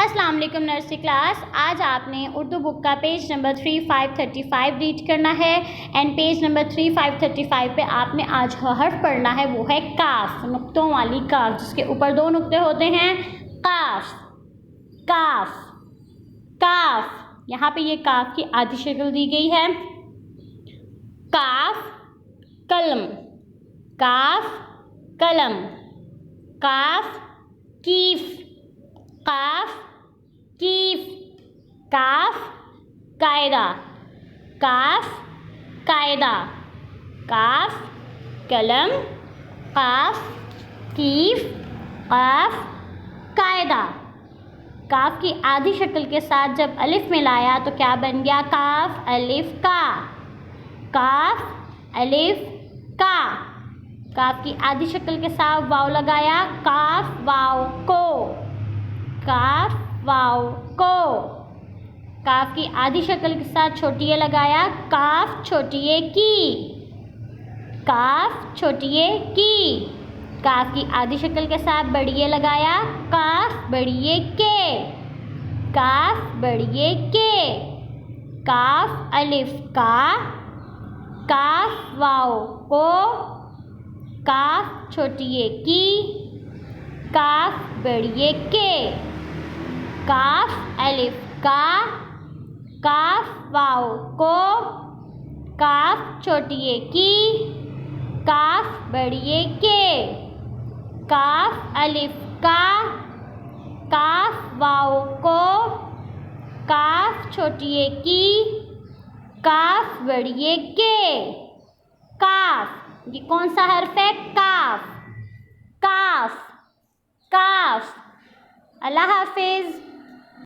السلام علیکم nursery class. آج آپ نے اردو بک کا پیج نمبر 3535 ریڈ کرنا ہے اینڈ پیج نمبر 3535 پہ آپ نے آج حرف پڑھنا ہے، وہ ہے کاف، نقطوں والی کاف جس کے اوپر دو نقطے ہوتے ہیں. کاف کاف کاف. یہاں پہ یہ کاف کی آدھی شکل دی گئی ہے. کاف قلم، کاف قلم، کاف کیف، کاف کیف، کاف قاعدہ، کاف قاعدہ، کاف قلم، کاف کیف، کاف قاعدہ. کاف کی آدھی شکل کے ساتھ جب الف ملایا تو کیا بن گیا؟ کاف الف کا، کاف الف کا. کاف کی آدھی شکل کے ساتھ واو لگایا، کاف واو کو، کاف واو کو. کاف کی آدھی شکل کے ساتھ چھوٹی اے لگایا، کاف چھوٹی اے کی، کاف چھوٹی اے کی. کاف کی آدھی شکل کے ساتھ بڑی اے لگایا، کاف بڑی اے کے، کاف بڑی اے کے. کاف الف کا، کاف واو کو، کاف چھوٹی اے کی، کاف بڑی اے کے. کاف الف کا، کاف واو کو، کاف چھوٹی اے کی، کاف بڑی اے کے. کاف الف کا، کاف واو کو، کاف چھوٹی اے کی، کاف بڑی اے کے. کاف، یہ کون سا حرف ہے؟ کاف، کاف کاف. اللہ حافظ.